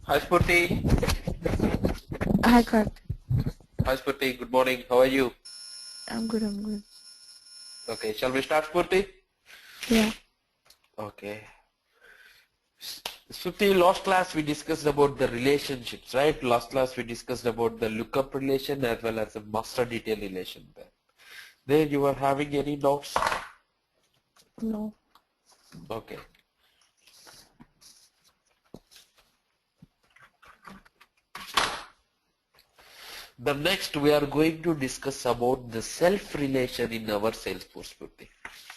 Hi Spurti. Hi, Karth. Hi Spurti. Good morning. How are you? I'm good, I'm good. Okay, shall we start Spurti? Yeah. Okay. Spurti, last class we discussed about the relationships, right? Last class we discussed about the lookup relation as well as the master detail relation there. There you are having any doubts? No. Okay. The next we are going to discuss about the self relation in our Salesforce Spurti.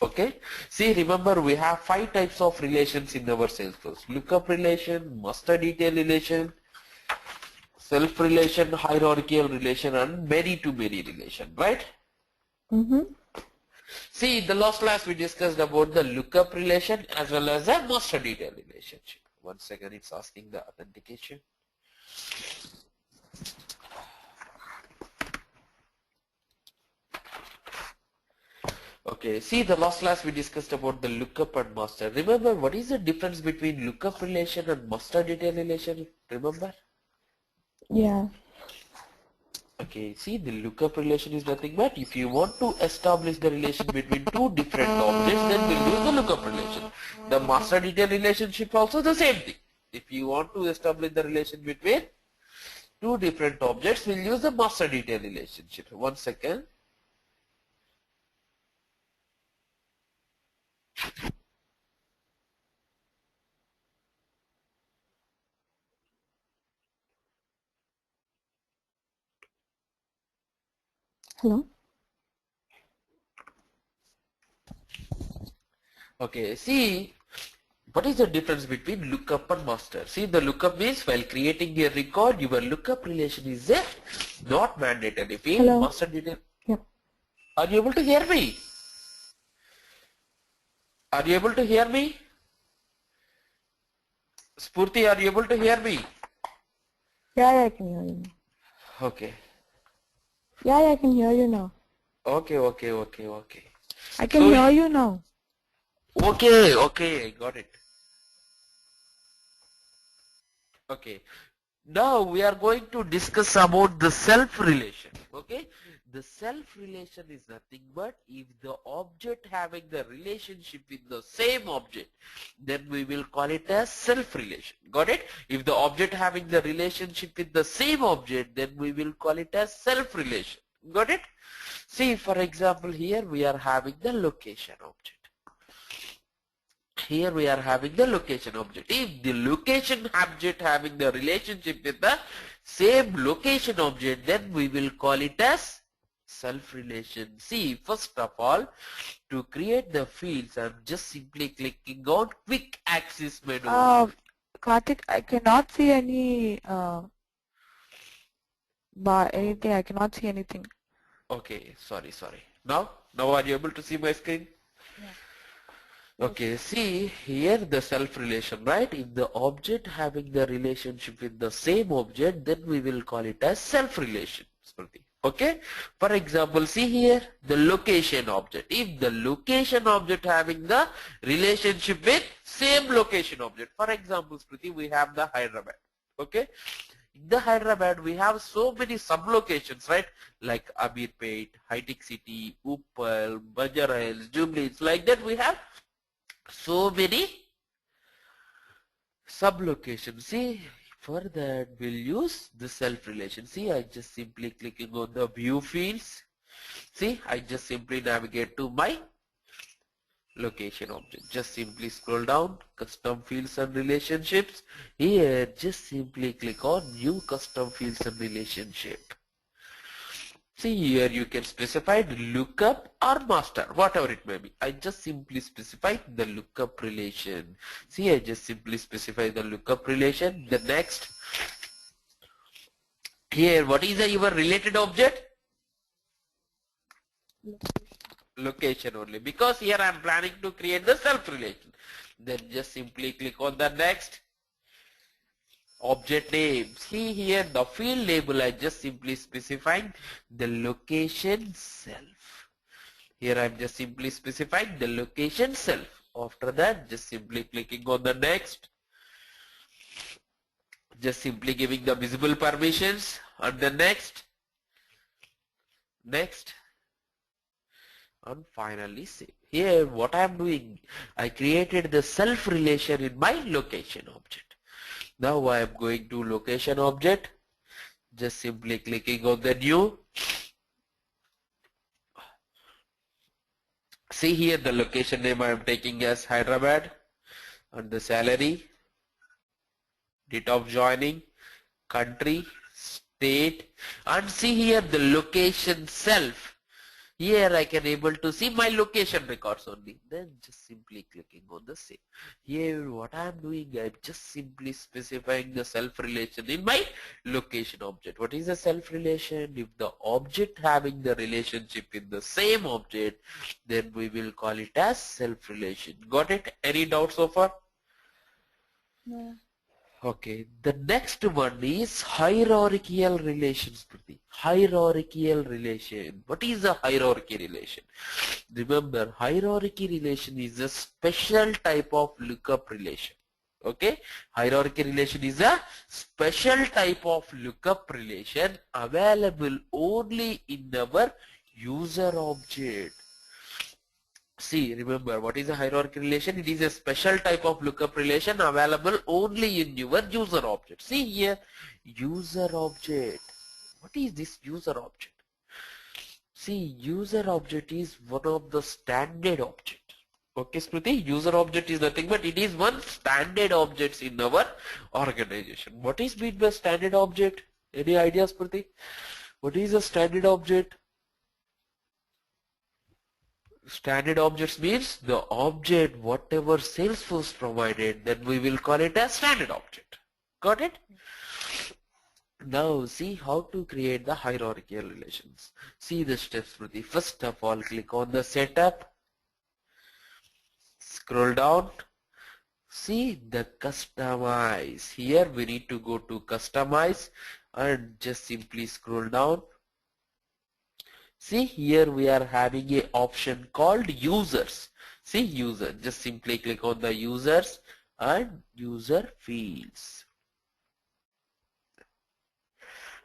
Okay. See, remember we have 5 types of relations in our Salesforce. Lookup relation, master detail relation, self relation, hierarchical relation, and many to many relation, right? Mm-hmm. See, in the last class we discussed about the lookup relation as well as the master detail relationship. Once again, it's asking the authentication. Okay, see, the last class we discussed about the lookup and master. Remember, what is the difference between lookup relation and master detail relation? Remember? Yeah. Okay, see, the lookup relation is nothing but if you want to establish the relation between two different objects, then we'll use the lookup relation. The master detail relationship also the same thing. If you want to establish the relation between two different objects, we'll use the master detail relationship. One second. Hello? Okay, see, what is the difference between lookup and master? See, the lookup means while creating a record, your lookup relation is there, not mandatory. If Hello? master detail, Yep. are you able to hear me? Are you able to hear me? Spurti, are you able to hear me? Yeah, I can hear you now. Okay. Yeah, I can hear you now. Okay. I can So, hear you now. okay, I got it. Okay. Now we are going to discuss about the self relation. Okay. The self relation is nothing but if the object having the relationship with the same object, then we will call it as self relation. Got it? If the object having the relationship with the same object, then we will call it as self relation. Got it? See, for example, here we are having the location object. Here we are having the location object. If the location object having the relationship with the same location object, then we will call it as self relation. See, first of all, to create the fields, I'm just simply clicking on quick access menu. Karthik, I cannot see any bar, anything. I cannot see anything. Okay, sorry. Now are you able to see my screen? Yeah. Okay, see here the self relation, right? If the object having the relationship with the same object, then we will call it as self relation. Okay, for example, see here the location object. If the location object having the relationship with same location object, for example, Smriti, we have the Hyderabad. Okay, in the Hyderabad we have so many sub-locations, right? Like Amirpet, High Tech City, Uppal, Banjara Hills, Jubilee. It's like that we have so many sub-locations. See, for that we'll use the self relation. See, I just simply clicking on the view fields. See, I just simply navigate to my location object. Just simply scroll down, custom fields and relationships. Here, just simply click on new custom fields and relationship. See here you can specify the lookup or master, whatever it may be. I just simply specify the lookup relation. See, I just simply specify the lookup relation. The next, here what is your related object? Location only, because here I am planning to create the self relation. Then just simply click on the next. Object name. See here the field label, I just simply specifying the location self. Here I'm just simply specifying the location self. After that, just simply clicking on the next. Just simply giving the visible permissions, and then next, and finally save. Here what I am doing, I created the self relation in my location object. Now I am going to location object, just simply clicking on the new. See here the location name I am taking as Hyderabad, and the salary, date of joining, country, state, and see here the location self. Here I can able to see my location records only. Then just simply clicking on the save. Here what I am doing, I am just simply specifying the self relation in my location object. What is the self relation? If the object having the relationship in the same object, then we will call it as self relation. Got it? Any doubts so far? No. Okay, the next one is hierarchical relations. Hierarchical relation. What is a hierarchy relation? Remember, hierarchy relation is a special type of lookup relation. Okay, hierarchy relation is a special type of lookup relation available only in our user object. See, remember, what is a hierarchy relation? It is a special type of lookup relation available only in your user object. See here, user object. What is this user object? See, user object is one of the standard object. Okay, Smriti, user object is nothing but it is one standard objects in our organization. What is meant by standard object? Any ideas, Smriti? What is a standard object? Standard objects means the object whatever Salesforce provided, then we will call it as standard object. Got it? Now see how to create the hierarchical relations. See the steps, Smriti. First of all, click on the setup, scroll down, see the customize. Here we need to go to customize and just simply scroll down. See here we are having a option called users. See user, just simply click on the users and user fields.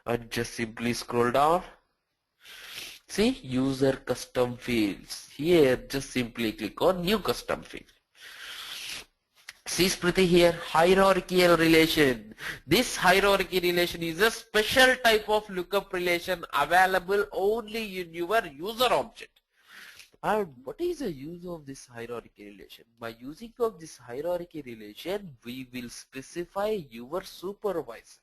And just simply scroll down. See user custom fields. Here just simply click on new custom field. See Smriti here, hierarchical relation. This hierarchy relation is a special type of lookup relation available only in your user object. And what is the use of this hierarchy relation? By using of this hierarchy relation, we will specify your supervisor.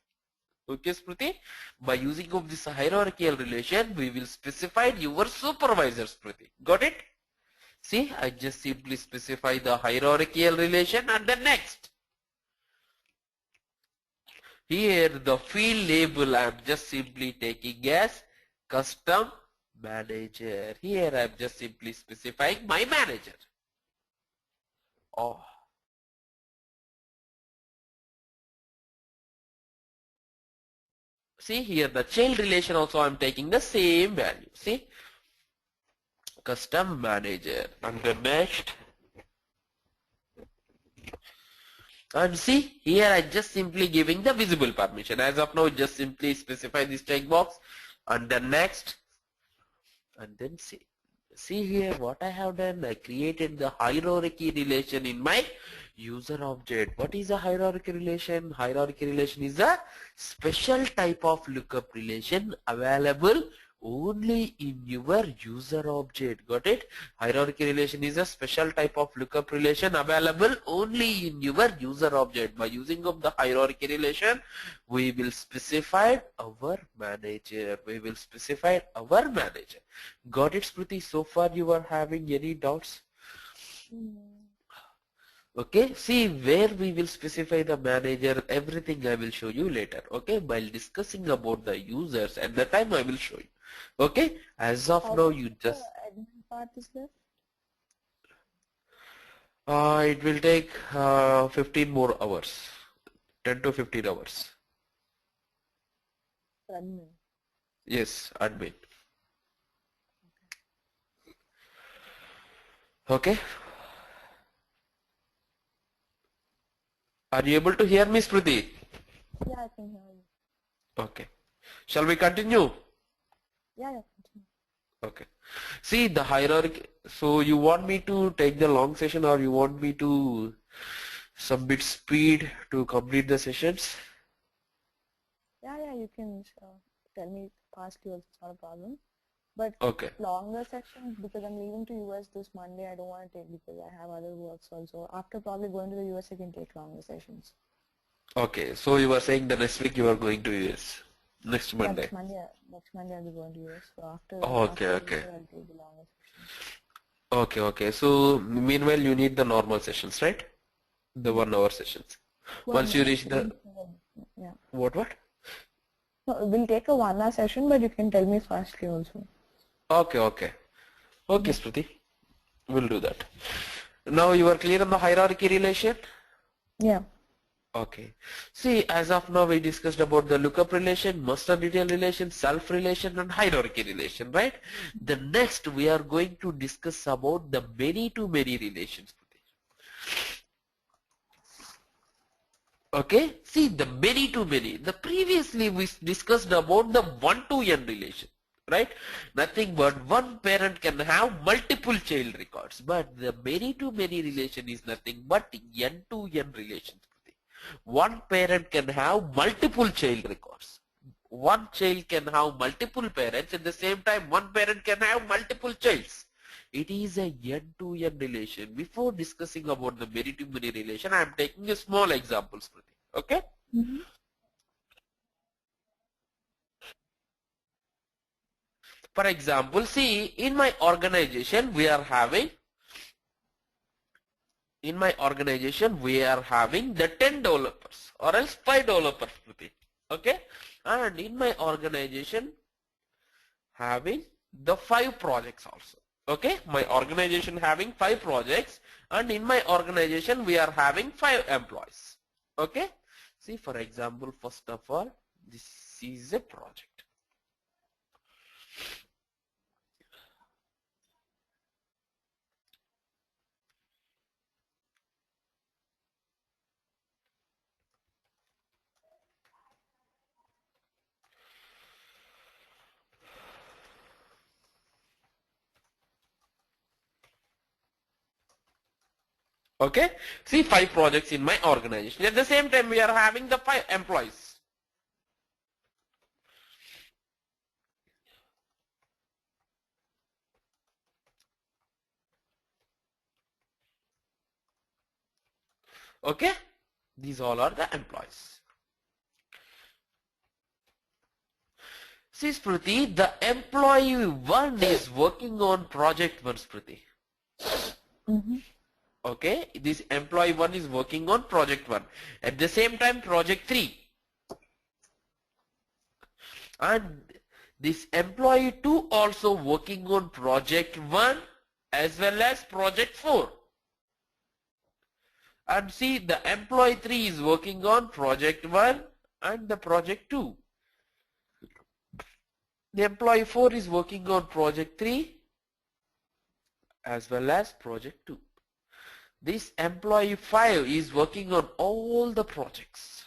Okay, Smriti? By using of this hierarchical relation, we will specify your supervisor, Smriti. Got it? See, I just simply specify the hierarchical relation and then next. Here the field label I am just simply taking as custom manager. Here I am just simply specifying my manager. Oh. See here the child relation also I am taking the same value. See, custom manager and the next. And see here I just simply giving the visible permission. As of now just simply specify this checkbox and then next and then see. See here what I have done, I created the hierarchy relation in my user object. What is a hierarchy relation? Hierarchy relation is a special type of lookup relation available only in your user object. Got it? Hierarchy relation is a special type of lookup relation available only in your user object. By using of the hierarchy relation, we will specify our manager. We will specify our manager. Got it, Smriti? So far you are having any doubts? Okay, see where we will specify the manager, everything I will show you later. Okay, while discussing about the users at the time I will show you. Okay, as of now you just admin part is left? it will take 15 more hours, 10 to 15 hours. Admin. Yes, admin. Okay. Are you able to hear me, Smriti? Yeah, I can hear you. Okay. Shall we continue? Yeah, continue. Okay. See the hierarchy. So you want me to take the long session or you want me to submit speed to complete the sessions? Yeah, you can tell me fastly also, it's not a problem. But Okay. longer sessions, because I'm leaving to US this Monday, I don't want to take because I have other works also. After probably going to the US, I can take longer sessions. Okay. So you were saying the next week you are going to US next Yeah, Monday. next Monday I'll be going to US. So Okay. after Okay. Easter, I'll take the longer sessions. Okay. Okay. So meanwhile you need the normal sessions, right? The Yeah. 1 hour sessions. One Once you hour. reach the Yeah. what? No, we'll take a 1 hour session, but you can tell me fastly also. Okay. Okay. Okay, Yeah. Smriti. We'll do that. Now you are clear on the hierarchy relation? Yeah. Okay. See, as of now we discussed about the lookup relation, master detail relation, self relation and hierarchy relation, right? The next we are going to discuss about the many to many relations. Okay. See the many to many. The previously we discussed about the one to n relation. Right? Nothing but one parent can have multiple child records. But the many to many relation is nothing but n to n relation. One parent can have multiple child records. One child can have multiple parents. At the same time, one parent can have multiple childs. It is a n-to-n relation. Before discussing about the many-to-many relation, I am taking a small example, Smriti. Okay? Mm-hmm. For example, see, in my organization, we are having the 10 developers or else 5 developers. Okay? And in my organization, having the 5 projects also. Okay, my organization having 5 projects, and in my organization we are having 5 employees. Okay, see, for example, first of all, this is a project. Okay, see, 5 projects in my organization. At the same time, we are having the 5 employees. Okay, these all are the employees. See, Smriti, the employee 1 is working on project 1, Smriti. Mm-hmm. Okay, this employee 1 is working on project 1. At the same time, project 3. And this employee 2 also working on project 1 as well as project 4. And see, the employee 3 is working on project 1 and the project 2. The employee 4 is working on project 3 as well as project 2. This employee 5 is working on all the projects.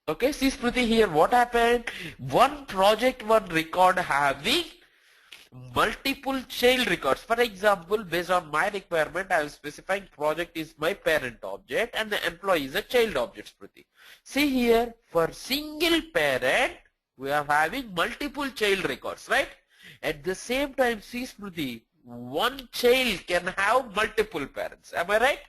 Okay, see, Smriti, here what happened? One project, one record having multiple child records. For example, based on my requirement, I am specifying project is my parent object and the employee is a child object, Smriti. See here, for single parent, we are having multiple child records, right? At the same time, see, Smriti, one child can have multiple parents. Am I right?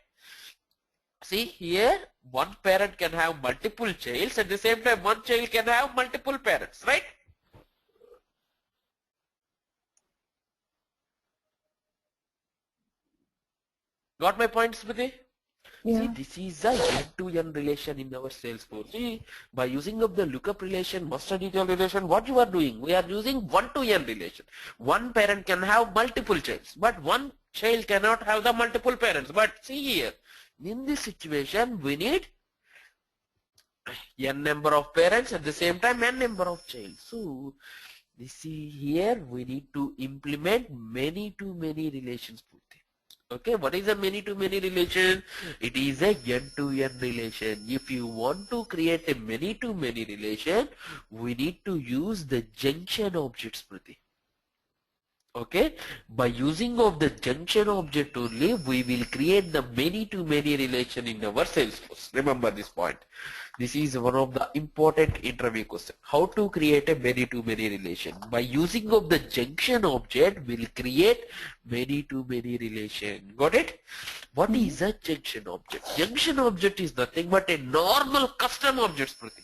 See here, one parent can have multiple childs. At the same time, one child can have multiple parents, right? Got my point, Smriti? See, Yeah. this is a n-to-n relation in our Salesforce. See, by using of the lookup relation, master detail relation, what you are doing? We are using 1-to-n relation. One parent can have multiple childs, but one child cannot have the multiple parents. But see here, in this situation, we need n number of parents at the same time n number of childs. So You see here we need to implement many-to-many relations. Okay, what is a many-to-many relation? It is a n-to-n relation. If you want to create a many-to-many relation, we need to use the junction object, Smriti. Okay, by using of the junction object only, we will create the many-to-many relation in our Salesforce. Remember this point. This is one of the important interview question. How to create a many-to-many relation? By using of the junction object, we'll create many-to-many relation. Got it? What is a junction object? Junction object is nothing but a normal custom object, Smriti.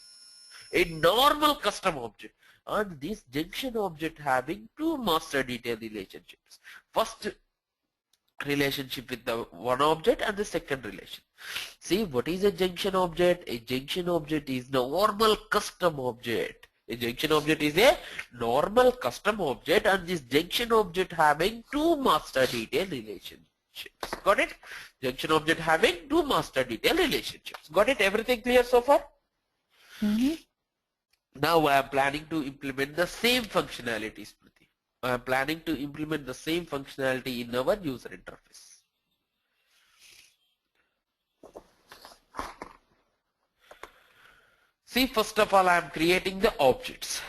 A normal custom object. And this junction object having two master detail relationships. First relationship with the one object and the second relation. See, what is a junction object? A junction object is normal custom object. A junction object is a normal custom object, and this junction object having two master detail relationships. Got it? Junction object having two master detail relationships. Got it? Everything clear so far? Now I am planning to implement the same functionalities, Smriti. I am planning to implement the same functionality in our user interface. See, first of all, I am creating the objects.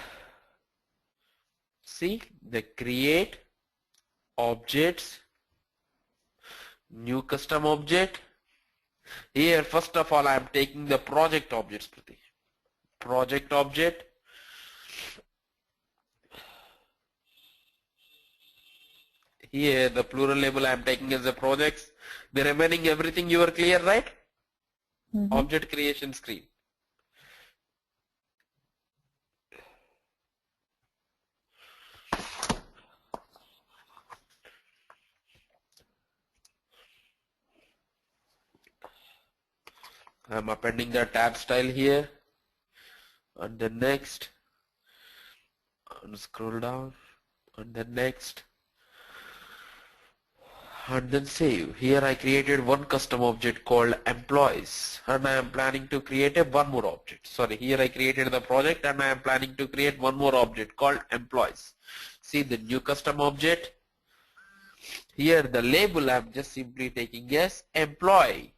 See, the create objects, new custom object. Here, first of all, I am taking the project objects, Smriti. Project object. Here the plural label I am taking as the projects. The remaining everything you are clear, right? Object creation screen. I am appending the tab style here. And then next, and scroll down, and then next, and then save. Here I created one custom object called employees, and I am planning to create one more object. Sorry, here I created the project and I am planning to create one more object called employees. See the new custom object. Here the label I am just simply taking as employee.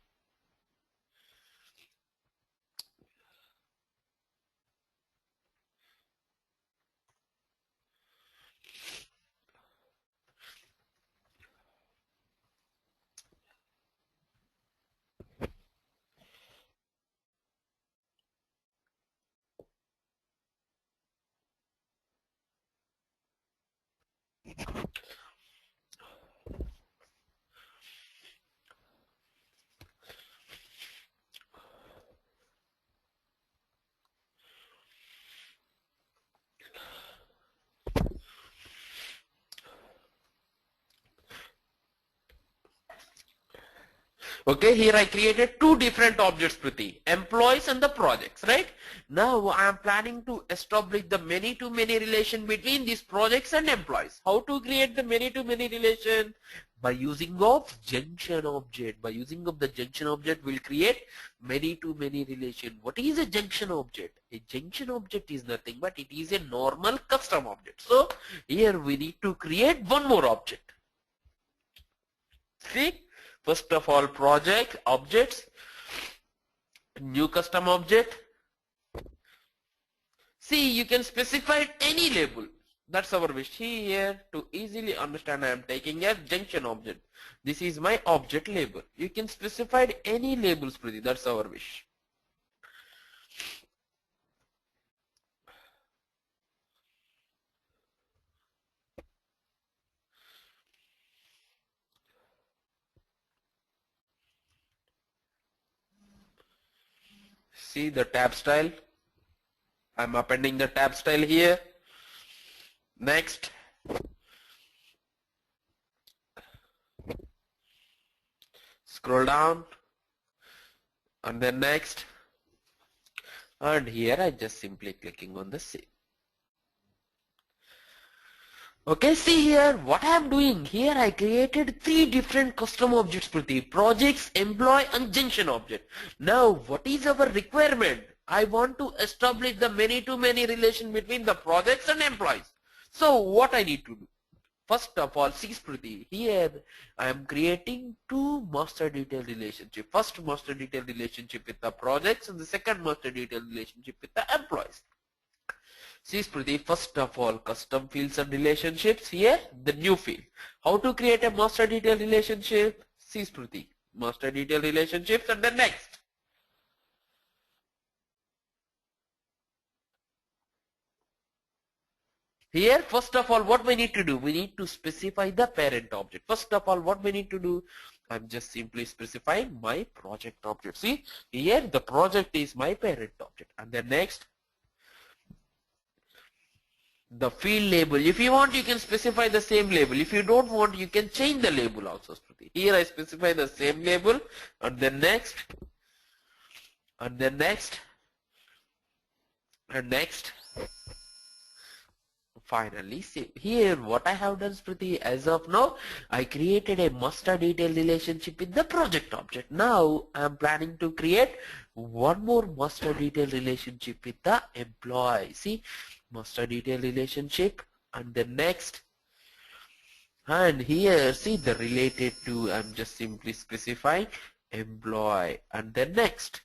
Okay, here I created two different objects, Priti, employees and the projects, right? Now I am planning to establish the many-to-many relation between these projects and employees. How to create the many-to-many relation? By using of junction object. By using of the junction object, we'll create many-to-many relation. What is a junction object? A junction object is nothing but it is a normal custom object. So here we need to create one more object. See? First of all, project, objects, new custom object. See, you can specify any label. That's our wish. Here, to easily understand, I am taking a junction object. This is my object label. You can specify any labels, Priti. That's our wish. See the tab style. I'm appending the tab style here. Next. Scroll down. And then next. And here I just simply clicking on the save. Okay, see here what I am doing. Here I created three different custom objects, Priti. Projects, employee and junction object. Now what is our requirement? I want to establish the many-to-many relation between the projects and employees. So what I need to do? First of all, see Smriti, here I am creating two master detail relationship. First master detail relationship with the projects and the second master detail relationship with the employees. See Smriti, first of all, custom fields and relationships. Here, the new field. How to create a master detail relationship? See Smriti, master detail relationships, and then next. Here, first of all, what we need to do? We need to specify the parent object. First of all, what we need to do? I'm just simply specifying my project object. See, here the project is my parent object. And then next, the field label. If you want, you can specify the same label. If you don't want, you can change the label also. Here I specify the same label. And then next, and then next, and next. Finally, see here what I have done, Smriti, as of now, I created a master detail relationship with the project object. Now I am planning to create one more master detail relationship with the employee. See, master detail relationship, and then next, and here see the related to, I'm just simply specifying employee, and then next,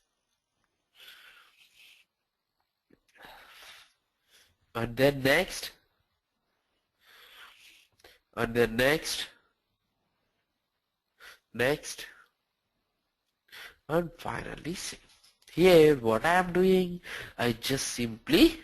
and then next, and then next, next, and finally save. Here what I am doing, I just simply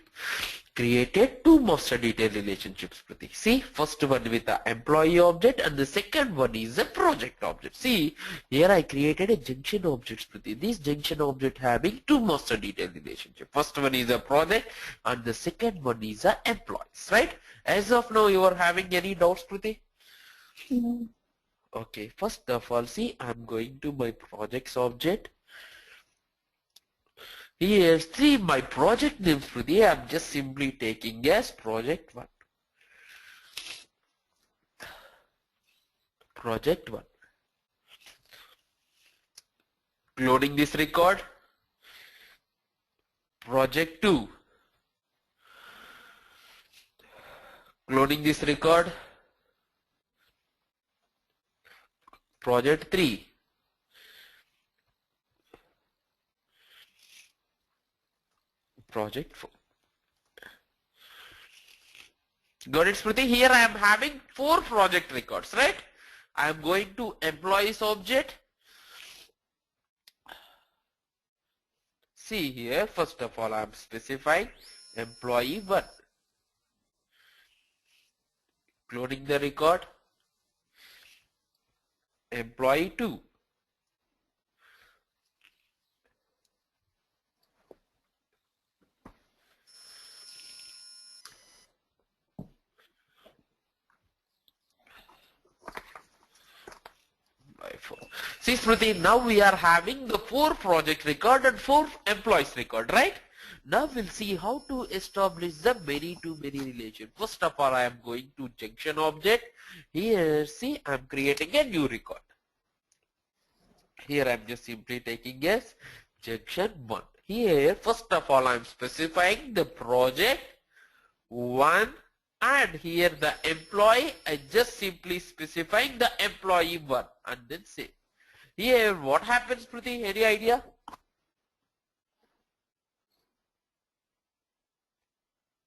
created two master detail relationships. See, first one with the employee object and the second one is a project object. See, here I created a junction object. This junction object having two master detail relationship. First one is a project and the second one is a employees, right? As of now, you are having any doubts, Priti? No. Okay, first of all, see, I'm going to my projects object. Here, see my project name, Smriti. I'm just simply taking as project 1. Project 1. Cloning this record. Project 2. Cloning this record. Project 3. Project 4. Got it, Smriti? Here I am having 4 project records, right? I am going to employees object. See here, first of all, I am specifying employee 1. Cloning the record. Employee 2. See Smriti, now we are having the 4 project record and 4 employees record, right? Now we'll see how to establish the many-to-many relation. First of all, I am going to junction object. Here, see, I'm creating a new record. Here I'm just simply taking as junction 1. Here, first of all, I'm specifying the project 1. And here the employee, I just simply specifying the employee 1 and then save. Here what happens, Priti? Any idea?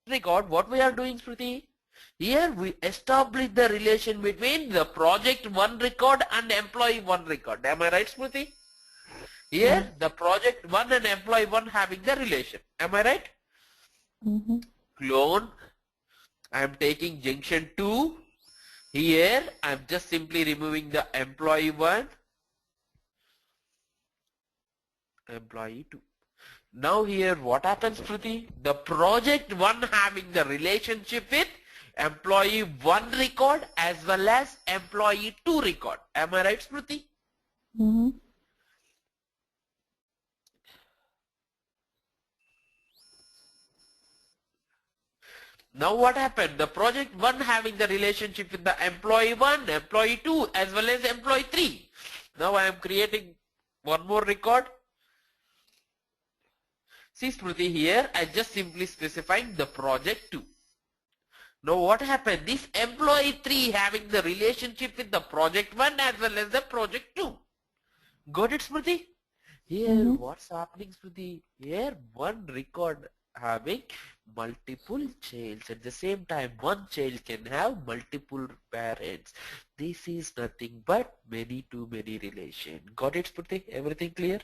Record what we are doing, Priti? Here we establish the relation between the project 1 record and employee 1 record. Am I right, Smriti? Here the project 1 and employee 1 having the relation. Am I right? Mm-hmm. Clone. I am taking junction 2. Here I am just simply removing the employee 1, employee 2. Now here what happens, Priti? The project 1 having the relationship with employee 1 record as well as employee 2 record. Am I right, Smriti? Mm-hmm. Now what happened? The project 1 having the relationship with the employee 1, employee 2 as well as employee 3. Now I am creating one more record. See Smriti, here I just simply specifying the project 2. Now what happened? This employee 3 having the relationship with the project 1 as well as the project 2. Got it, Smriti? Here, Mm-hmm. what's happening, Smriti? Here, one record having multiple childs. At the same time, one child can have multiple parents. This is nothing but many to many relation. Got it, Smriti? Everything clear?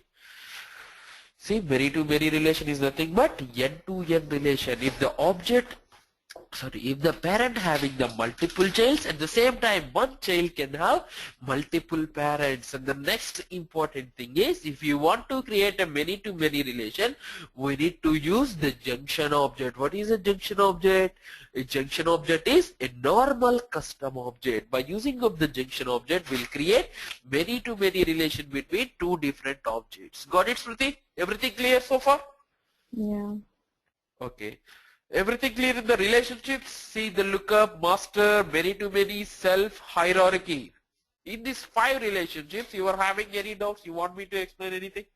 See, many to many relation is nothing but n to n relation. If the parent having the multiple childs, at the same time one child can have multiple parents. And the next important thing is, if you want to create a many to many relation, we need to use the junction object. What is a junction object? A junction object is a normal custom object. By using of the junction object, we'll create many to many relation between two different objects. Got it, Smriti? Everything clear so far? Yeah. Okay. Everything clear in the relationships? See the lookup, master, many to many, self, hierarchy. In these 5 relationships, you are having any doubts? You want me to explain anything?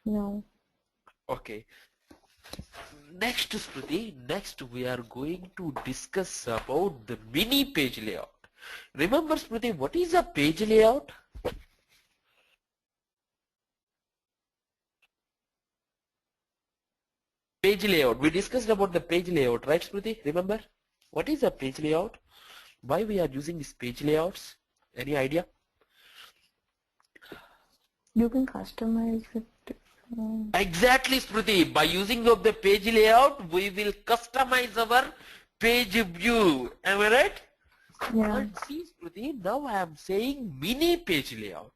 No. Okay. Next, Smriti, next we are going to discuss about the mini page layout. Remember, Smriti, what is a page layout? Page layout. We discussed about the page layout, right, Smriti? Remember? What is a page layout? Why we are using these page layouts? Any idea? You can customize it. Exactly, Smriti. By using of the page layout, we will customize our page view. Am I right? Yeah. And see, Smriti, now I am saying mini page layout.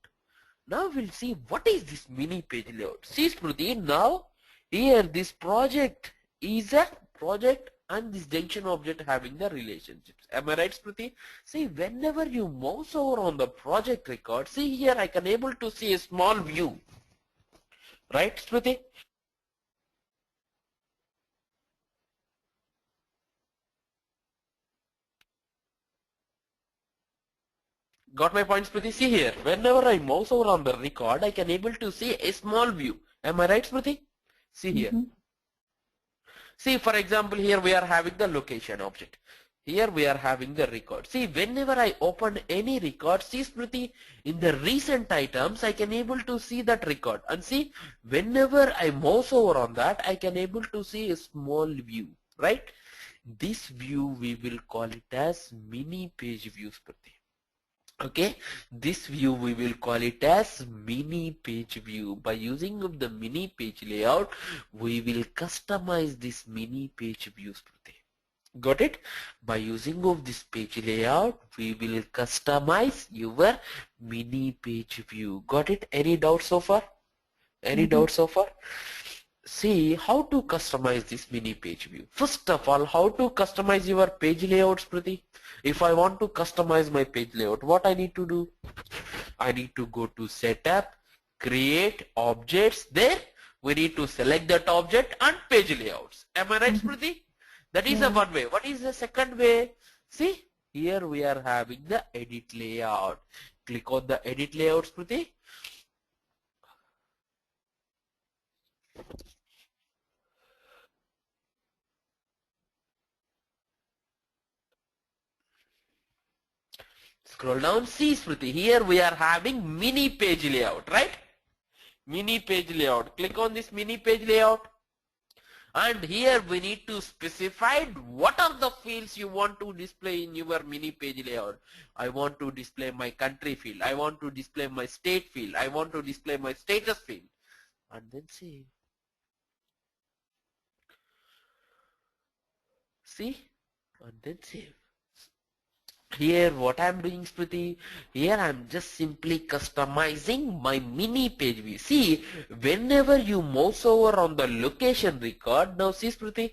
Now we'll see what is this mini page layout. See, Smriti, now here this project is a project and this junction object having the relationships. Am I right, Smriti? See, whenever you mouse over on the project record, see here I can able to see a small view. Right, Smriti? Got my point, Smriti? See here, whenever I mouse over on the record, I can able to see a small view. Am I right, Smriti? See here. Mm-hmm. See, for example, here we are having the location object. Here we are having the record. See, whenever I open any record, see, Smriti, in the recent items, I can able to see that record. And see, whenever I mouse over on that, I can able to see a small view, right? This view we will call it as mini page view, Smriti. Okay, this view we will call it as mini page view. By using of the mini page layout, we will customize this mini page view, Smriti. Got it? By using of this page layout, we will customize your mini page view. Got it? Any doubts so far? Any doubts so far? See how to customize this mini page view. First of all, how to customize your page layouts, Priti? If I want to customize my page layout, what I need to do? I need to go to setup, create objects. There we need to select that object and page layouts. Am I right, Priti? That is the one way. What is the second way? See, here we are having the edit layout. Click on the edit layouts, Priti. Scroll down, see, Smriti, here we are having mini page layout, right? Mini page layout. Click on this mini page layout. And here we need to specify what are the fields you want to display in your mini page layout. I want to display my country field. I want to display my state field. I want to display my status field. And then see. See? And then save. Here what I'm doing, Smriti, here I'm just simply customizing my mini page view. See, whenever you mouse over on the location record, now see, Smriti,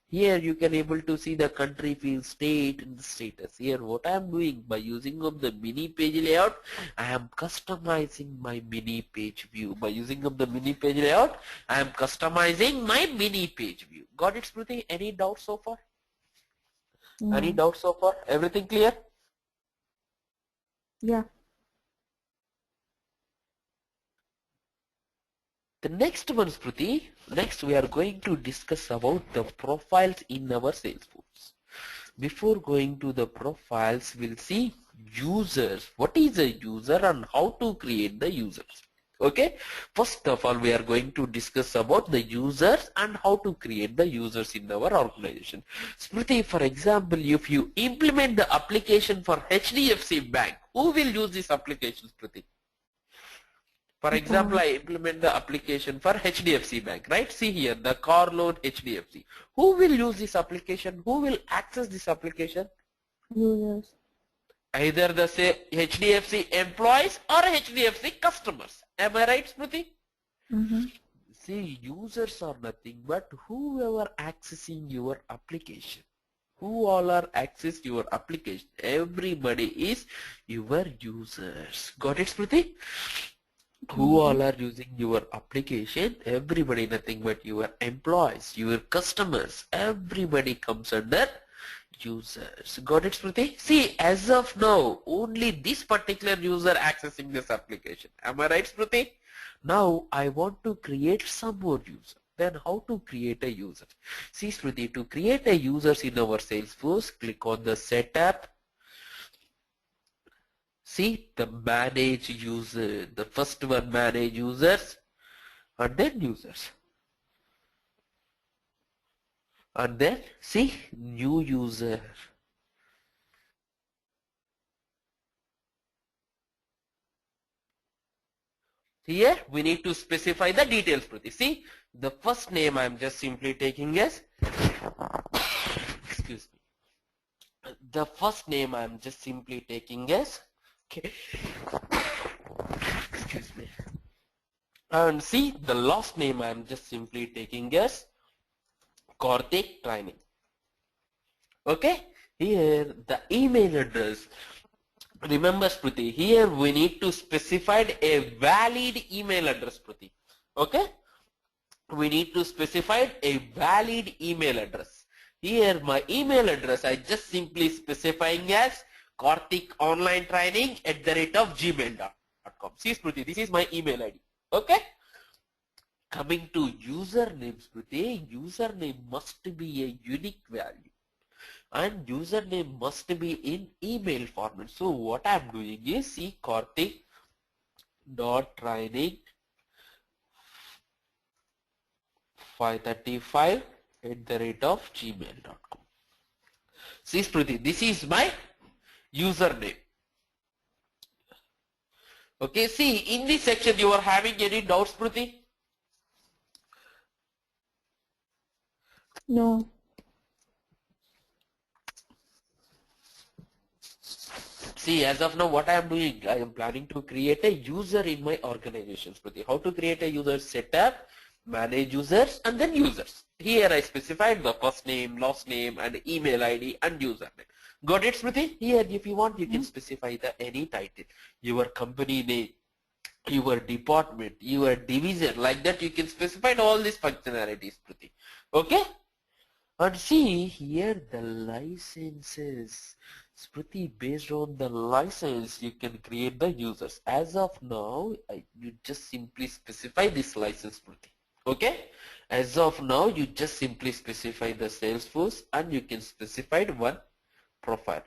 here you can able to see the country field, state and the status. Here what I'm doing by using of the mini page layout, I am customizing my mini page view. By using of the mini page layout, I am customizing my mini page view. Got it, Smriti? Any doubts so far? Any doubts so far? Everything clear? Yeah. The next one, Smriti, next we are going to discuss about the profiles in our Salesforce. Before going to the profiles, we'll see users. What is a user and how to create the users? Okay, first of all, we are going to discuss about the users and how to create the users in our organization. Smriti, for example, if you implement the application for HDFC Bank, who will use this application, Smriti? For example, I implement the application for HDFC Bank, right? See here, the car loan HDFC. Who will use this application? Who will access this application? Users. Either the say HDFC employees or HDFC customers. Am I right, Smriti? See, users are nothing but whoever accessing your application. Who all are access your application? Everybody is your users. Got it, Smriti? Who all are using your application? Everybody, nothing but your employees, your customers. Everybody comes under users. Got it, Smriti? See, as of now, only this particular user accessing this application. Am I right, Smriti? Now, I want to create some more user. Then how to create a user? See, Smriti, to create a users in our Salesforce, click on the setup. See, the manage user, the first one, manage users, and then users. And then see, new user. Here we need to specify the details. See, the first name I'm just simply taking as excuse me. The first name I'm just simply taking as okay. Excuse me. And see, the last name I'm just simply taking as Karthik Training. Okay, here the email address. Remember, Smriti, here we need to specify a valid email address, Smriti. Okay, we need to specify a valid email address. Here my email address I just simply specifying as karthikonlinetraining@gmail.com. See, Smriti, this is my email ID. Okay. Coming to username, Smriti, username must be a unique value. And username must be in email format. So what I'm doing is see Karthik.training 535@gmail.com. See, Smriti, this is my username. Okay, see, in this section you are having any doubts, Smriti? No. See, as of now, what I am doing, I am planning to create a user in my organization. How to create a user? Setup, manage users, and then users. Here I specified the first name, last name, and email ID and username. Got it, Smriti? Here, if you want, you can specify the any title, your company name, your department, your division, like that. You can specify all these functionalities, Smriti. Okay? And see here the licenses. Smriti, based on the license, you can create the users. As of now, you just simply specify this license, Smriti. Okay? As of now, you just simply specify the Salesforce and you can specify one profile.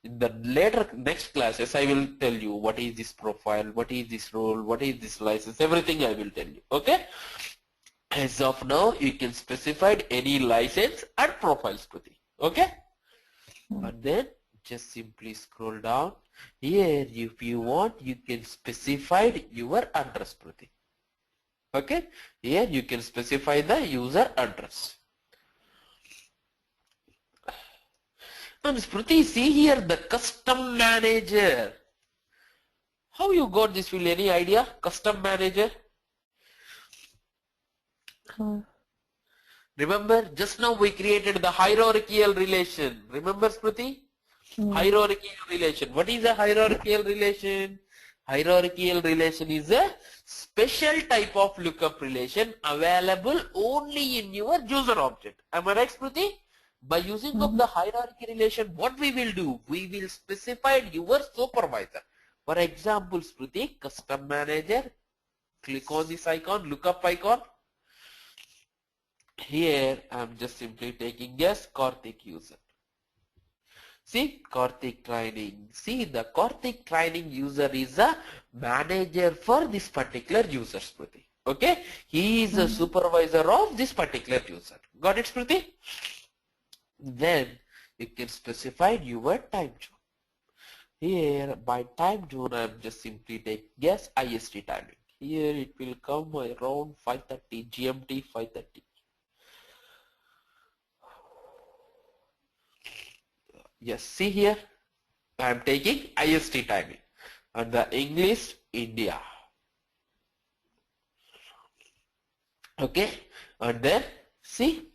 In the later next classes, I will tell you what is this profile, what is this role, what is this license, everything I will tell you. Okay? As of now, you can specify any license and profiles, Smriti. Okay? And then just simply scroll down. Here, if you want, you can specify your address, Smriti. Okay? Here you can specify the user address. And Smriti, see here the custom manager. How you got this? Will any idea? Custom manager. Remember, just now we created the hierarchical relation. Remember, Smriti? Hierarchical relation. What is a hierarchical relation? Hierarchical relation is a special type of lookup relation available only in your user object. Am I right, Smriti? By using of the hierarchy relation, what we will do? We will specify your supervisor. For example, Smriti, custom manager. Click on this icon, lookup icon. Here, I'm just simply taking as Karthik user. See, Karthik training. See, the Karthik training user is a manager for this particular user, Smriti. Okay, he is a supervisor of this particular user. Got it, Smriti? Then you can specify your time zone. Here, by time zone, I am just simply take guess IST timing. Here it will come around 5:30 GMT 5:30. Yes, see here, I am taking IST timing and the English India. Okay, and then see,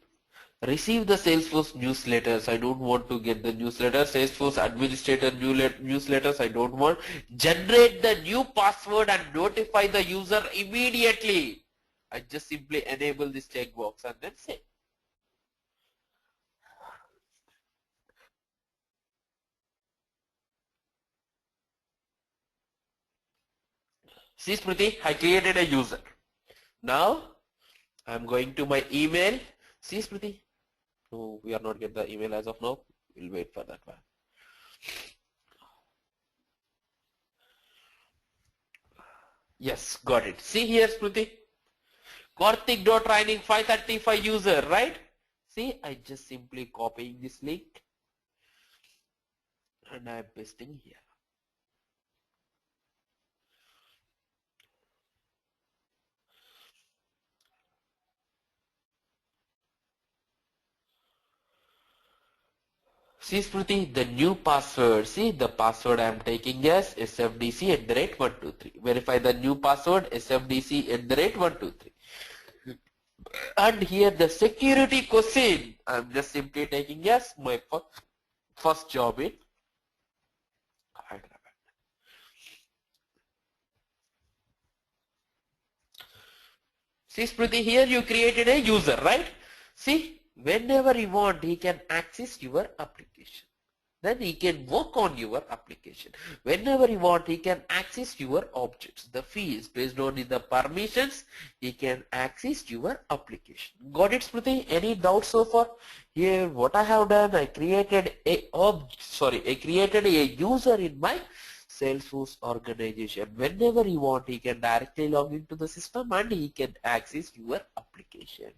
receive the Salesforce newsletters. I don't want to get the newsletter. Salesforce administrator newsletters. I don't want. Generate the new password and notify the user immediately. I just simply enable this checkbox and then save. See, Smriti, I created a user. Now I'm going to my email. See, Smriti. No, we are not getting the email as of now. We'll wait for that one. Yes, got it. See here, Smriti. Karthik.training 535 user, right? See, I just simply copying this link and I'm pasting here. See, Smriti, the new password. See, the password I'm taking as sfdc@123. Verify the new password sfdc@123. And here the security question. I'm just simply taking as my first job in Hyderabad. See, Smriti, here you created a user, right? See, whenever you want, he can access your application. Then he can work on your application. Whenever you want, he can access your objects. The fees based on the permissions, he can access your application. Got it, Smriti? Any doubts so far? Here, what I have done, I created a user in my Salesforce organization. Whenever you want, he can directly log into the system and he can access your application.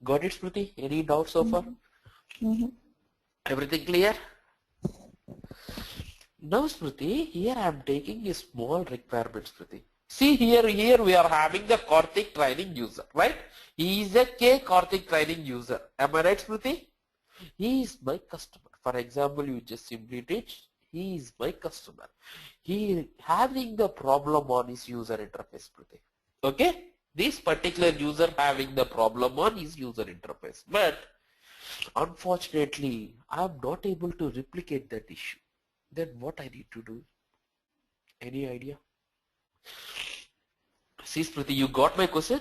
Got it, Smriti? Any doubts so far? Everything clear? Now, Smriti, here I am taking a small requirement, Smriti. See here we are having the Karthik training user, right? He is a K Karthik training user. Am I right, Smriti? He is my customer. For example, you just simply teach, he is my customer. He having the problem on his user interface, Smriti. Okay? This particular user having the problem on his user interface. But unfortunately, I am not able to replicate that issue. Then what I need to do? Any idea? See, Smriti, you got my question?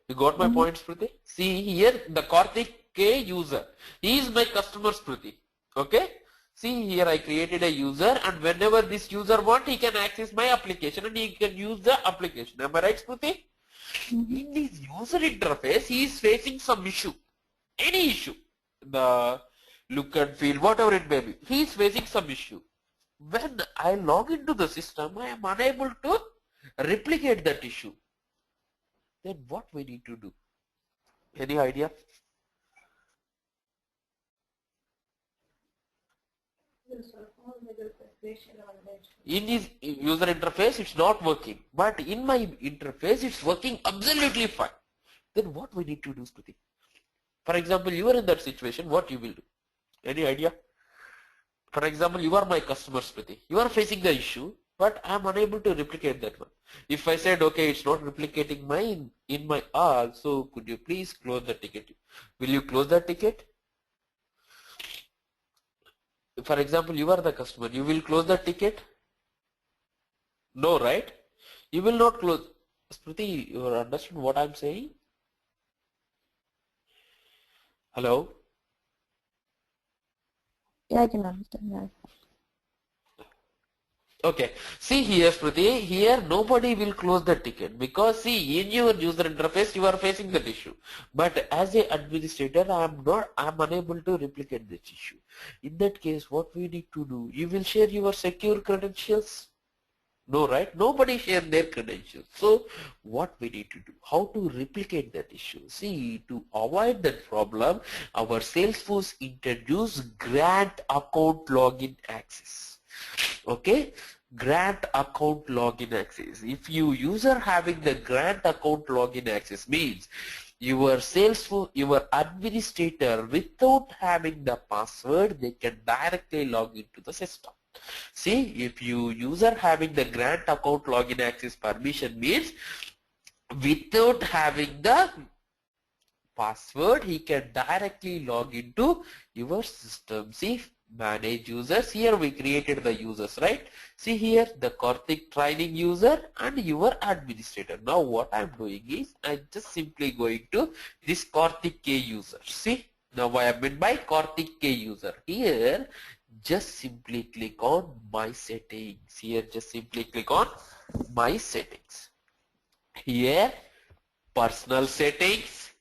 You got my point, Smriti? See here, the Karthik K user. He is my customer, Smriti. Okay? See here, I created a user, and whenever this user wants, he can access my application and he can use the application. Am I right, Smriti? In this user interface, he is facing some issue. Any issue. The look and feel, whatever it may be. He is facing some issue. When I log into the system, I am unable to replicate that issue. Then what we need to do? Any idea? In his user interface, it's not working. But in my interface, it's working absolutely fine. Then what we need to do, Smriti? For example, you are in that situation, what you will do? Any idea? For example, you are my customer, Smriti. You are facing the issue, but I am unable to replicate that one. If I said, okay, it's not replicating mine in my R, so could you please close the ticket? Will you close that ticket? For example, you are the customer. You will close the ticket? No, right? You will not close. Smriti, you understand what I'm saying? Hello? Yeah, I can understand that. Okay, see here Smriti, here nobody will close the ticket because see in your user interface you are facing that issue. But as a administrator I'm unable to replicate this issue. In that case what we need to do, you will share your secure credentials? No, right? Nobody share their credentials. So what we need to do, how to replicate that issue? See, to avoid that problem, our Salesforce introduced grant account login access. Okay, grant account login access. If you user having the grant account login access means your Salesforce, your administrator without having the password, they can directly log into the system. See, if you user having the grant account login access permission means without having the password, he can directly log into your system. See, manage users. Here we created the users, right? See here, the Karthik training user and your administrator. Now what I'm doing is I'm just simply going to this Karthik K user. See, now I have been by Karthik K user. Here, just simply click on my settings. Here, just simply click on my settings. Here, personal settings.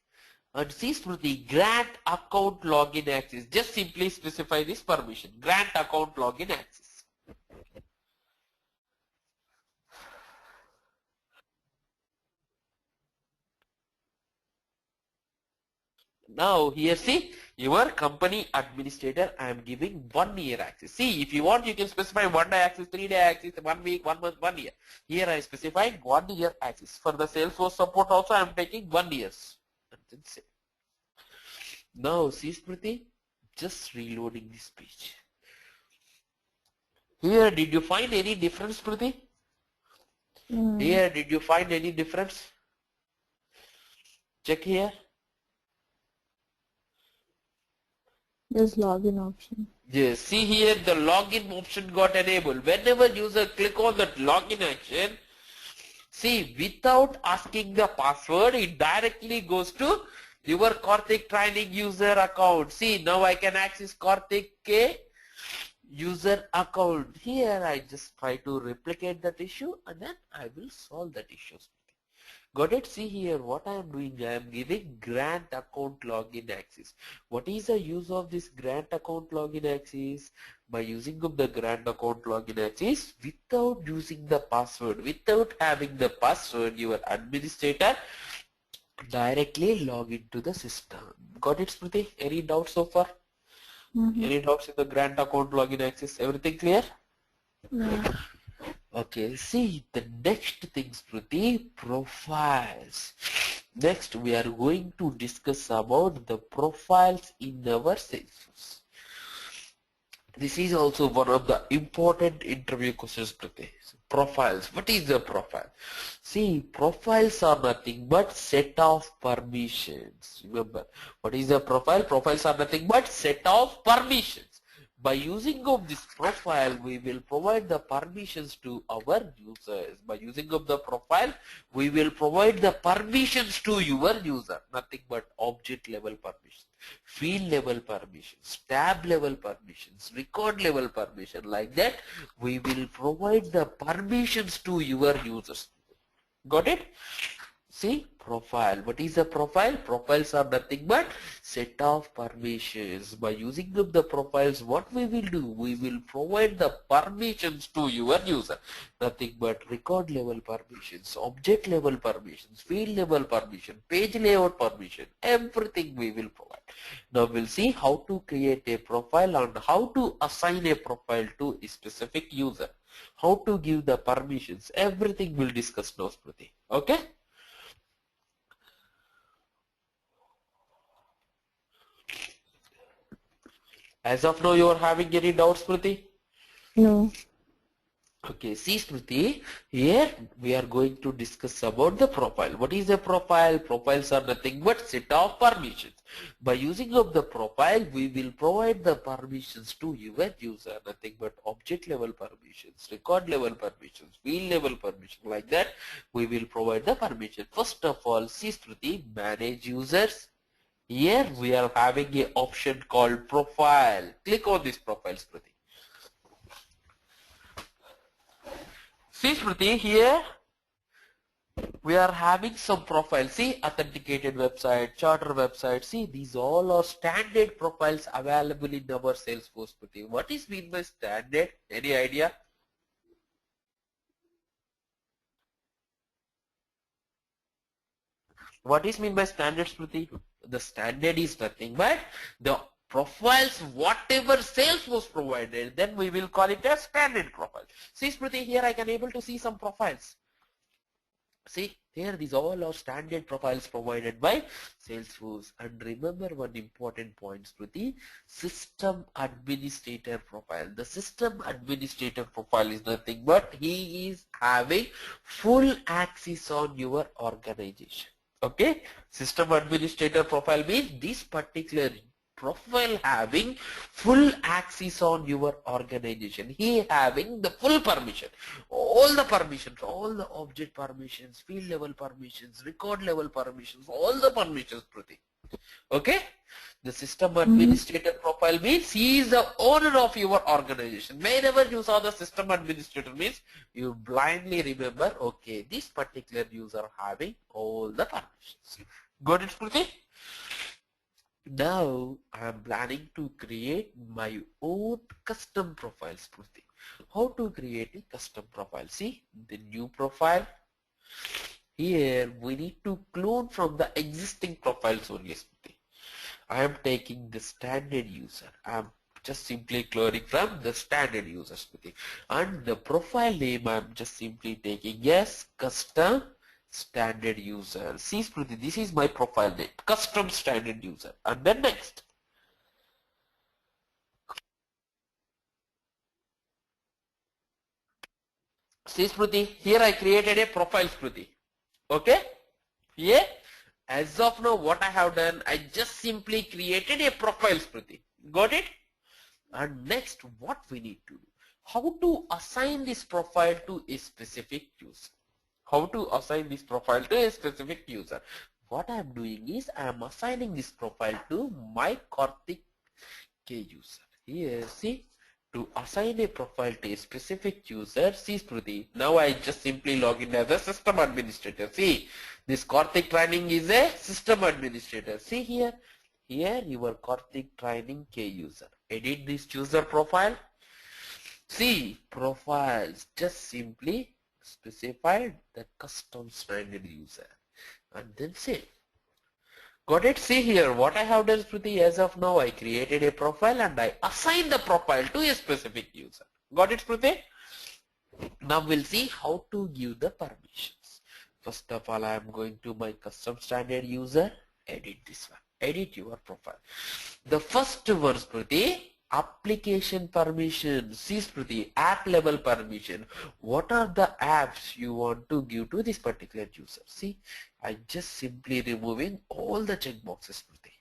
And see Smriti, grant account login access. Just simply specify this permission. Grant account login access. Now here see, your company administrator, I am giving 1 year access. See, if you want, you can specify 1 day access, 3 day access, 1 week, 1 month, 1 year. Here I am specifying 1 year access. For the Salesforce support also, I am taking 1 year. Now see Smriti, just reloading this page. Here, did you find any difference, Smriti? Here, did you find any difference? Check here. There's login option. Yes, see here the login option got enabled. Whenever user click on that login action, see without asking the password, it directly goes to your Karthik training user account. See, now I can access Karthik K user account. Here I just try to replicate that issue and then I will solve that issue. Got it? See here what I am doing. I am giving grant account login access. What is the use of this grant account login access? By using of the grant account login access without using the password, without having the password, your administrator directly log into the system. Got it, Smriti? Any doubts so far? Any doubts in the grant account login access? Everything clear? Yeah. Okay, see the next thing, Smriti, profiles. Next, we are going to discuss about the profiles in our Salesforce. This is also one of the important interview questions, Smriti. Profiles. What is the profile? See, profiles are nothing but set of permissions. Remember, what is the profile? Profiles are nothing but set of permissions. By using of this profile, we will provide the permissions to our users. By using of the profile, we will provide the permissions to your user. Nothing but object level permissions, field level permissions, tab level permissions, record level permission. Like that, we will provide the permissions to your users. Got it? See, profile. What is a profile? Profiles are nothing but set of permissions. By using up the profiles, what we will do? We will provide the permissions to your user. Nothing but record level permissions, object level permissions, field level permission, page layout permission, everything we will provide. Now we'll see how to create a profile and how to assign a profile to a specific user. How to give the permissions. Everything we'll discuss now, Smriti. Okay? As of now, you are having any doubts, Smriti? No. Okay, see Smriti, here we are going to discuss about the profile. What is a profile? Profiles are nothing but set of permissions. By using of the profile, we will provide the permissions to your user. Nothing but object level permissions, record level permissions, field level permission. Like that, we will provide the permission. First of all, see Smriti, manage users. Here we are having an option called profile. Click on this profile, Smriti. See Smriti, here we are having some profiles. See, authenticated website, charter website. See, these all are standard profiles available in our Salesforce. What is mean by standard? Any idea? What is mean by standard, Smriti? The standard is nothing but the profiles whatever Salesforce provided, then we will call it a standard profile. See Smriti, here I can able to see some profiles. See, here these all are standard profiles provided by Salesforce. And remember one important point, Smriti, system administrator profile. The system administrator profile is nothing but he is having full access on your organization. Okay, system administrator profile means this particular profile having full access on your organization. He having the full permission, all the permissions, all the object permissions, field level permissions, record level permissions, all the permissions, Prati. Okay, the system administrator profile means he is the owner of your organization. Whenever you saw the system administrator means you blindly remember, okay, this particular user having all the permissions. Got it, Smriti? Now I am planning to create my own custom profile, Smriti. How to create a custom profile? See the new profile. Here we need to clone from the existing profiles only, Smriti. I am taking the standard user. I am just simply cloning from the standard user, Smriti. And the profile name I am just simply taking yes, custom standard user. See Smriti, this is my profile name, custom standard user. And then next. See Smriti, here I created a profile, Smriti. Okay? Here, as of now, what I have done, I just simply created a profile, Smriti. Got it? And next, what we need to do? How to assign this profile to a specific user? How to assign this profile to a specific user? What I am doing is I am assigning this profile to my Karthik K user. Here, see, to assign a profile to a specific user, see Smriti, now I just simply log in as a system administrator. See, this Karthik training is a system administrator. See here, here your Karthik training K user. Edit this user profile. See, profiles, just simply specified the custom standard user and then save. Got it? See here, what I have done, Smriti, as of now, I created a profile and I assigned the profile to a specific user. Got it, Smriti? Now we'll see how to give the permissions. First of all, I am going to my custom standard user, edit this one, edit your profile. The first one, Smriti, application permission. See Smriti, app level permission. What are the apps you want to give to this particular user? See, I just simply removing all the checkboxes, Smriti.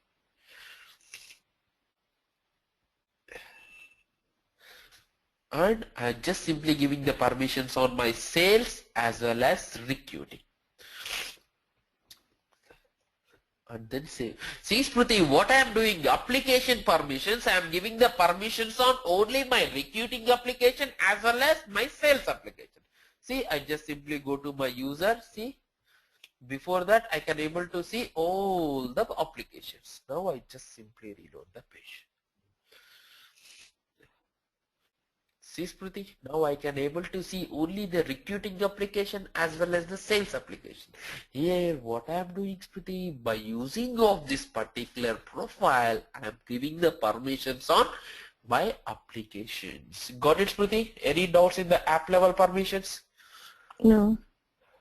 And I'm just simply giving the permissions on my sales as well as recruiting. And then save. See Smriti, what I am doing, application permissions, I am giving the permissions on only my recruiting application as well as my sales application. See, I just simply go to my user, see, before that I can able to see all the applications. Now I just simply reload the page. See Smriti, now I can able to see only the recruiting application as well as the sales application. Here what I am doing, Smriti, by using of this particular profile, I am giving the permissions on my applications. Got it, Smriti? Any doubts in the app level permissions? No.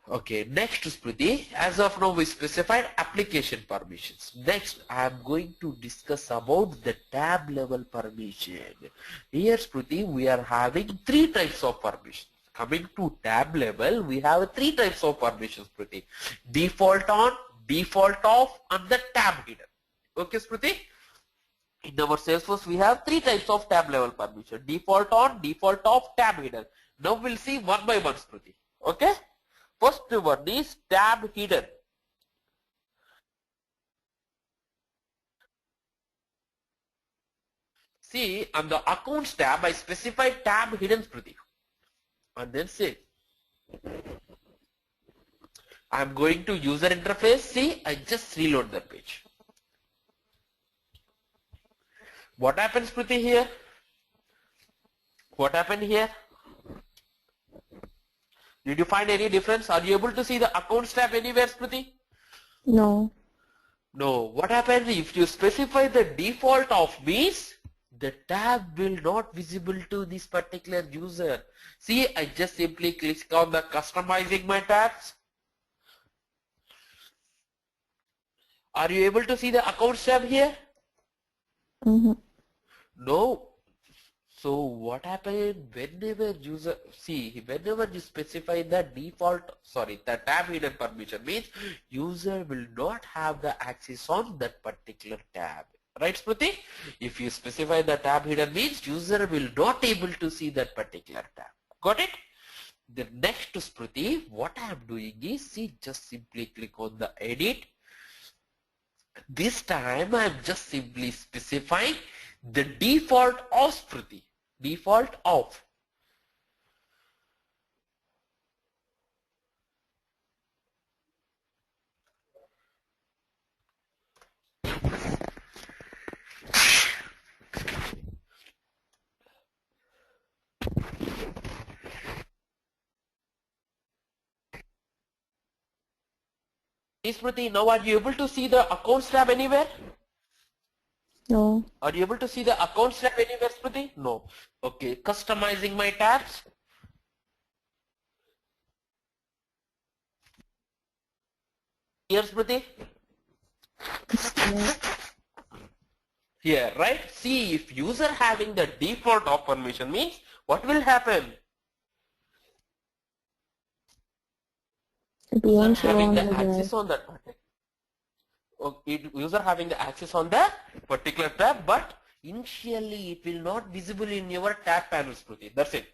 Okay, next Smriti, as of now we specified application permissions. Next I am going to discuss about the tab level permission. Here Smriti, we are having three types of permissions. Coming to tab level, we have three types of permissions, Smriti. Default on, default off, and the tab hidden. Okay Smriti? In our Salesforce we have three types of tab level permission. Default on, default off, tab hidden. Now we'll see one by one, Smriti. Okay? First one is tab hidden. See, on the accounts tab, I specified tab hidden, Smriti. And then save. I'm going to user interface. See, I just reload the page. What happens, Priti, here? What happened here? Did you find any difference? Are you able to see the accounts tab anywhere, Priti? No. No. What happens if you specify the default of means? The tab will not visible to this particular user. See, I just simply click on the customizing my tabs. Are you able to see the accounts tab here? No. So what happened whenever user, see, whenever you specify the default, sorry, the tab hidden permission means user will not have the access on that particular tab. Right, Smriti? If you specify the tab hidden means user will not able to see that particular tab. Got it? The next, Smriti, what I am doing is, see, just simply click on the edit. This time I am just simply specifying the default of, Smriti. Default of. Smriti, now are you able to see the accounts tab anywhere? No. Are you able to see the accounts tab anywhere, Smriti? No. Okay, customizing my tabs. Here, Smriti? Here, right? See, if user having the default of permission means what will happen? It User won't show having on the the access drive. on that particular. User having the access on the particular tab, but initially it will not visible in your tab panel, Smriti. That's it.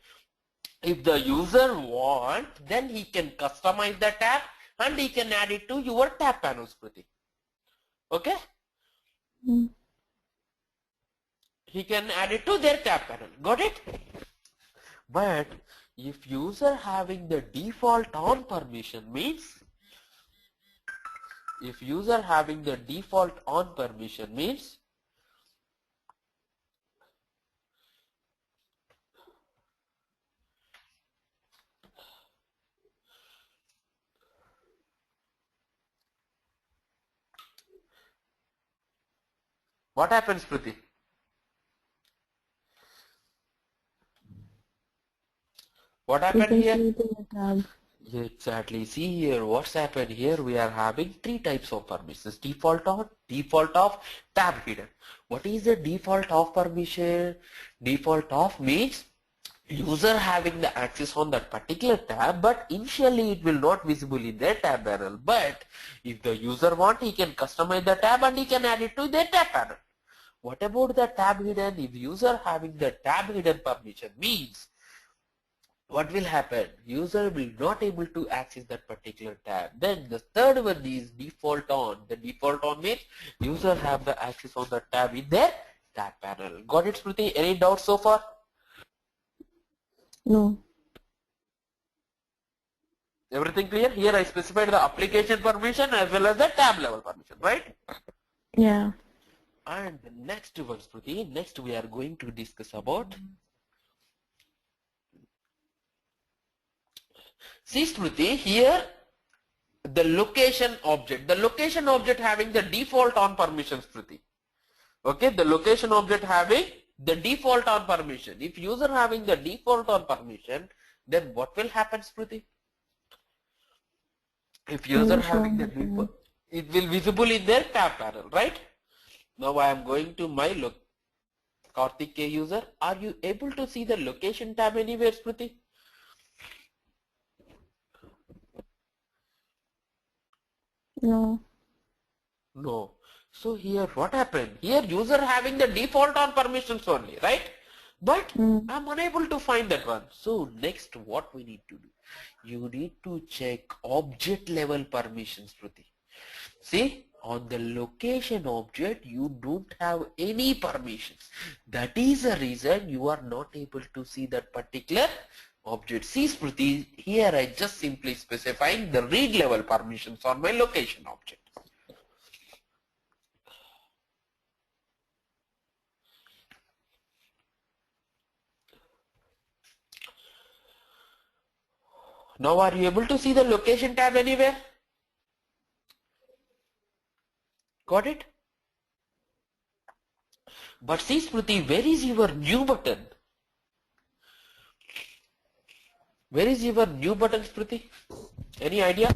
If the user want, then he can customize the tab and he can add it to your tab panel, Smriti. Okay? He can add it to their tab panel. Got it? But if user having the default on permission means, if user having the default on permission means, what happens, Priti? What You happened can here? see it in the tab. Exactly. See here, what's happened here? We are having three types of permissions. Default on, default off, tab hidden. What is the default off permission? Default off means user having the access on that particular tab, but initially it will not visible in their tab panel. But if the user want, he can customize the tab and he can add it to their tab panel. What about the tab hidden? If user having the tab hidden permission means, what will happen? User will not able to access that particular tab. Then the third one is default on. The default on means user have the access on the tab in their tab panel. Got it, Smriti? Any doubts so far? No. Everything clear? Here I specified the application permission as well as the tab level permission, right? Yeah. And the next one, Smriti, next we are going to discuss about. See, Smriti, here the location object having the default on permission, Smriti. Okay, the location object having the default on permission. If user having the default on permission, then what will happen, Smriti? If It user will show having on the the tab. default, it will visible in their tab panel, right? Now I am going to my Karthik K user. Are you able to see the location tab anywhere, Smriti? No. No. So here what happened? Here user having the default on permissions only, right? But I'm unable to find that one. So next what we need to do? You need to check object level permissions, Priti. See, on the location object you don't have any permissions. That is the reason you are not able to see that particular object. See Smriti, here I just simply specifying the read level permissions on my location object. Now are you able to see the location tab anywhere? Got it? But see Smriti, where is your new button? Where is your new button, Smriti? Any idea?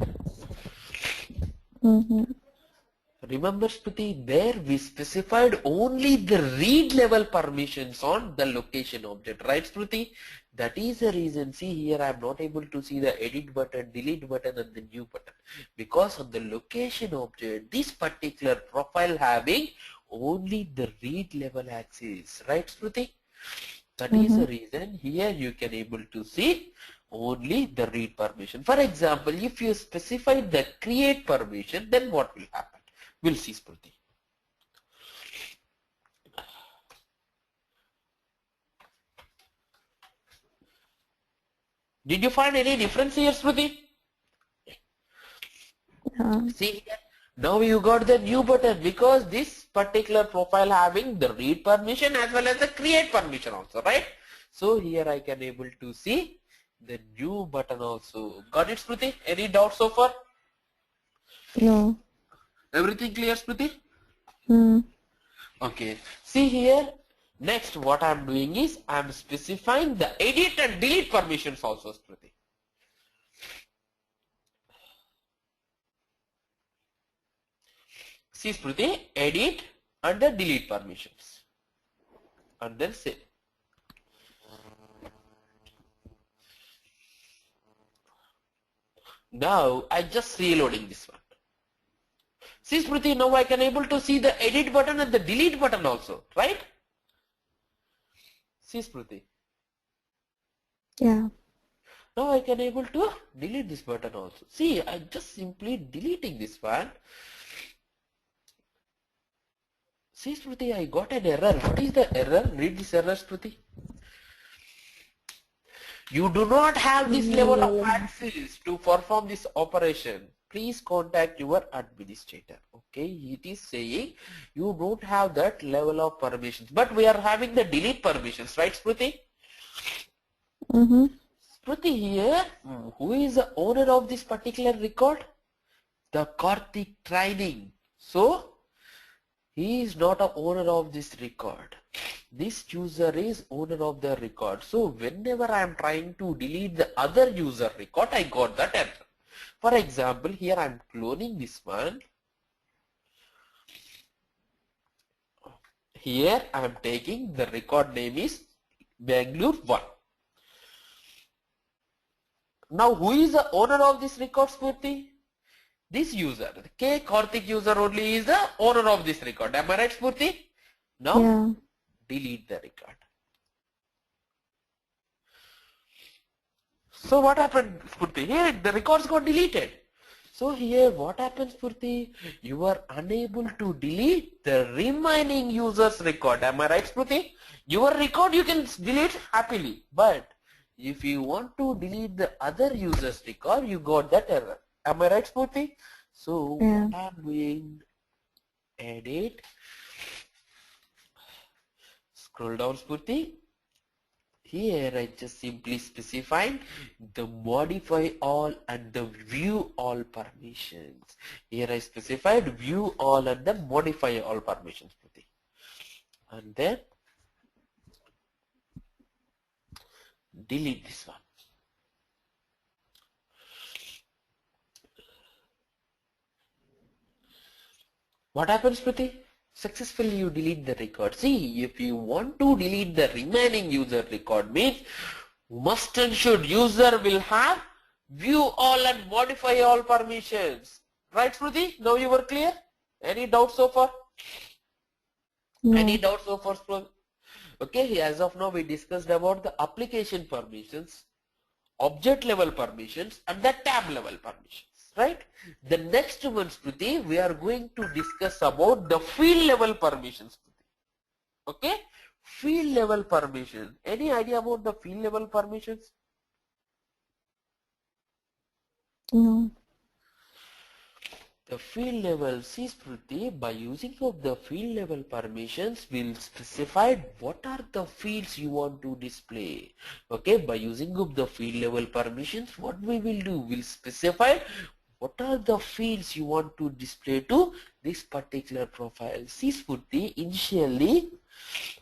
Remember Smriti, there we specified only the read level permissions on the location object, right Smriti? That is the reason, see here I am not able to see the edit button, delete button and the new button. Because on the location object, this particular profile having only the read level access, right Smriti? That is the reason here you can able to see only the read permission. For example, if you specify the create permission, then what will happen? We'll see Smriti. Did you find any difference here, Smriti? See here, now you got the new button because this particular profile having the read permission as well as the create permission also, right? So here I can able to see the new button also. Got it, Smriti? Any doubts so far? No. Everything clear, Smriti? Okay. See here, next what I'm doing is I'm specifying the edit and delete permissions also, Smriti. See Smriti, edit and the delete permissions. And then save. Now I just reloading this one. See Smriti, now I can able to see the edit button and the delete button also, right? See Smriti. Yeah. Now I can able to delete this button also. See, I just simply deleting this one. See Smriti, I got an error. What is the error? Read this error, Smriti. You do not have this level of access to perform this operation. Please contact your administrator. Okay, it is saying you don't have that level of permissions, but we are having the delete permissions, right, Smriti? Smriti here, who is the owner of this particular record? The Karthik training. So he is not a owner of this record. This user is owner of the record. So whenever I am trying to delete the other user record, I got that error. For example, here I am cloning this one. Here I am taking the record name is Bangalore 1. Now who is the owner of this record, Smriti? This user, K Karthik user only is the owner of this record. Am I right, Smriti? Now delete the record. So what happened, Smriti? Here the records got deleted. So here what happens, Smriti? You are unable to delete the remaining user's record. Am I right, Smriti? Your record you can delete happily, but if you want to delete the other user's record, you got that error. Am I right, Smriti? So what I'm doing, edit, scroll down, Smriti. Here I just simply specified the modify all and the view all permissions. Here I specified view all and the modify all permissions, Smriti. And then delete this one. What happens, Smriti? Successfully you delete the record. See, if you want to delete the remaining user record, means must and should user will have view all and modify all permissions. Right, Smriti? Now you were clear? Any doubts so far? No. Any doubts so far, Smriti? Okay, as of now we discussed about the application permissions, object level permissions and the tab level permissions. Right? The next one, Smriti, we are going to discuss about the field level permissions. Okay? Field level permission. Any idea about the field level permissions? No. The field level, see Smriti, by using of the field level permissions, we'll specify what are the fields you want to display. Okay, by using of the field level permissions, what we will do, we'll specify what are the fields you want to display to this particular profile. See Smriti, initially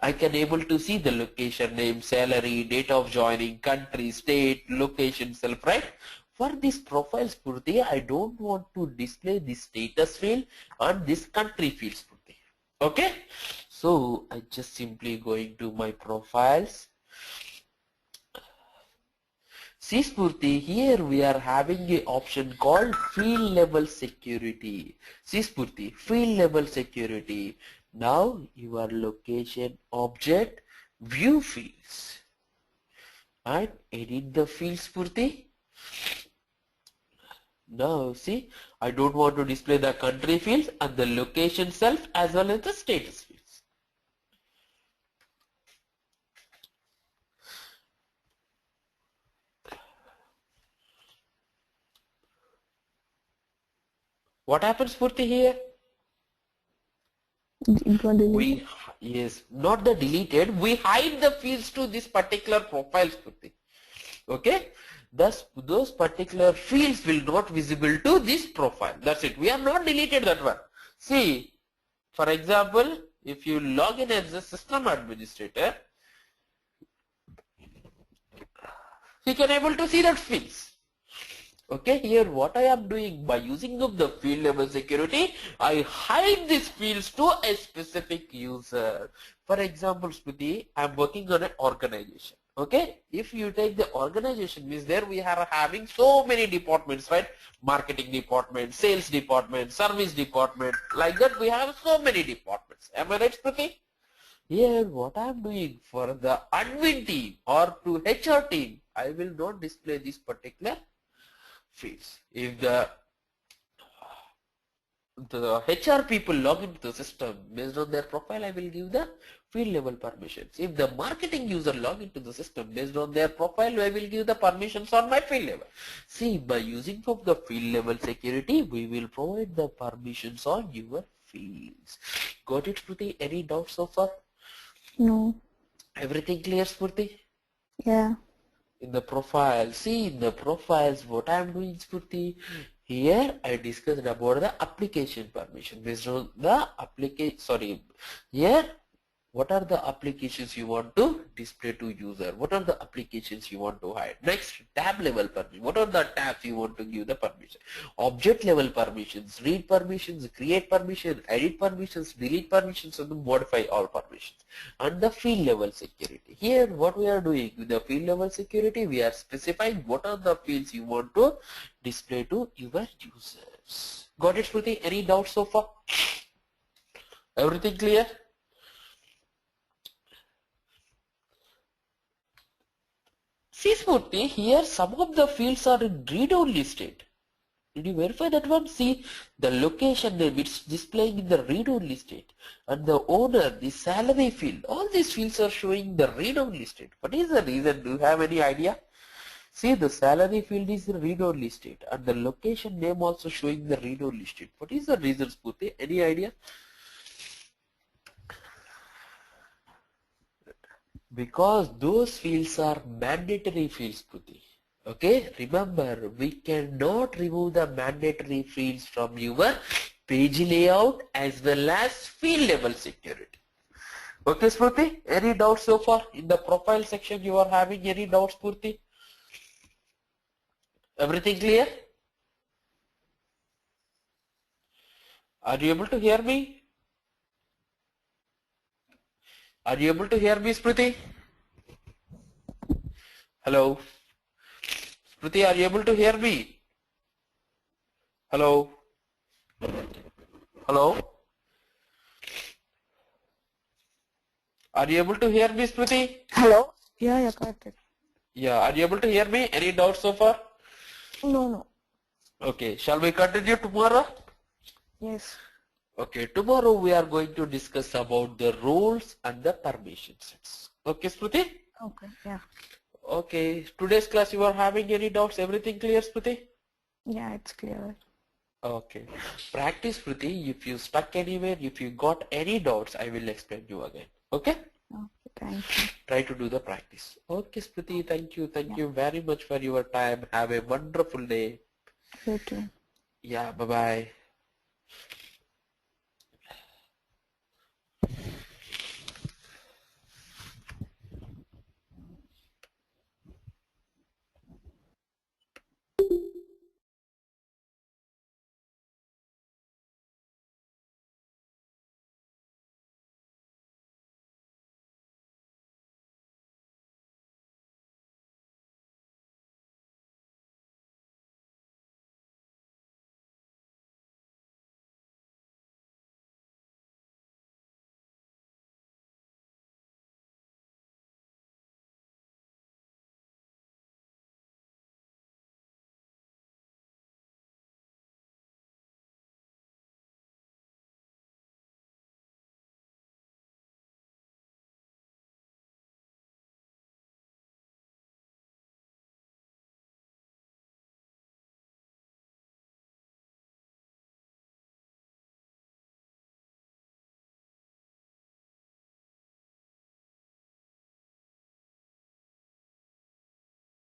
I can able to see the location name, salary, date of joining, country, state, location, self, right? For this profile Spurti, I don't want to display this status field and this country field Spurti. Okay? So I just simply going to my profiles. See Spurti, here we are having a option called field level security. See Spurti, field level security. Now your location object view fields and edit the fields Spurti. Now see, I don't want to display the country fields and the location self as well as the status fields. What happens Purti here? It got deleted. Yes, not the deleted, we hide the fields to this particular profiles Purti. Okay, thus those particular fields will not visible to this profile. That's it, we have not deleted that one. See, for example, if you log in as a system administrator, you can able to see that fields. Okay, here what I am doing by using of the field level security, I hide these fields to a specific user. For example, Smriti, I am working on an organization. Okay, if you take the organization, means there we are having so many departments, right? Marketing department, sales department, service department, like that we have so many departments. Am I right, Smriti? Here what I am doing for the admin team or to HR team, I will not display this particular fields. If the HR people log into the system based on their profile, I will give the field level permissions. If the marketing user log into the system based on their profile, I will give the permissions on my field level. See, by using of the field level security, we will provide the permissions on your fields. Got it, Smriti? Any doubts so far? No. Everything clear, Smriti? Yeah. In the profile, see in the profiles what I am doing Spurti, here I discussed about the application permission based on the application, here what are the applications you want to display to user, what are the applications you want to hide. Next, tab level permission, what are the tabs you want to give the permission. Object level permissions, read permissions, create permission, edit permissions, delete permissions, and modify all permissions. And the field level security, here what we are doing with the field level security, we are specifying what are the fields you want to display to your users. Got it, Shruti? Any doubts so far? Everything clear? See Smurti, here some of the fields are in read-only state. Did you verify that one? See, the location name, it's displaying in the read-only state. And the owner, the salary field, all these fields are showing the read-only state. What is the reason? Do you have any idea? See, the salary field is the read-only state. And the location name also showing the read-only state. What is the reason, Smurti? Any idea? Because those fields are mandatory fields, Puti. Okay, remember we cannot remove the mandatory fields from your page layout as well as field level security. Okay, Smriti, any doubts so far? In the profile section you are having any doubts, Smriti? Everything clear? Are you able to hear me? Are you able to hear me, Smriti? Hello? Smriti, are you able to hear me? Hello? Hello? Are you able to hear me, Smriti? Hello? Yeah, got it. Yeah, are you able to hear me? Any doubts so far? No. Okay, shall we continue tomorrow? Yes. Okay, tomorrow we are going to discuss about the roles and the permission sets. Okay, Smriti? Okay, yeah. Okay, today's class you are having any doubts? Everything clear, Smriti? Yeah, it's clear. Okay. Practice, Priti. If you stuck anywhere, if you got any doubts, I will explain you again. Okay? Okay, thank you. Try to do the practice. Okay, Smriti. Thank you. Thank Yeah, you very much for your time. Have a wonderful day. you too. Yeah. Bye-bye.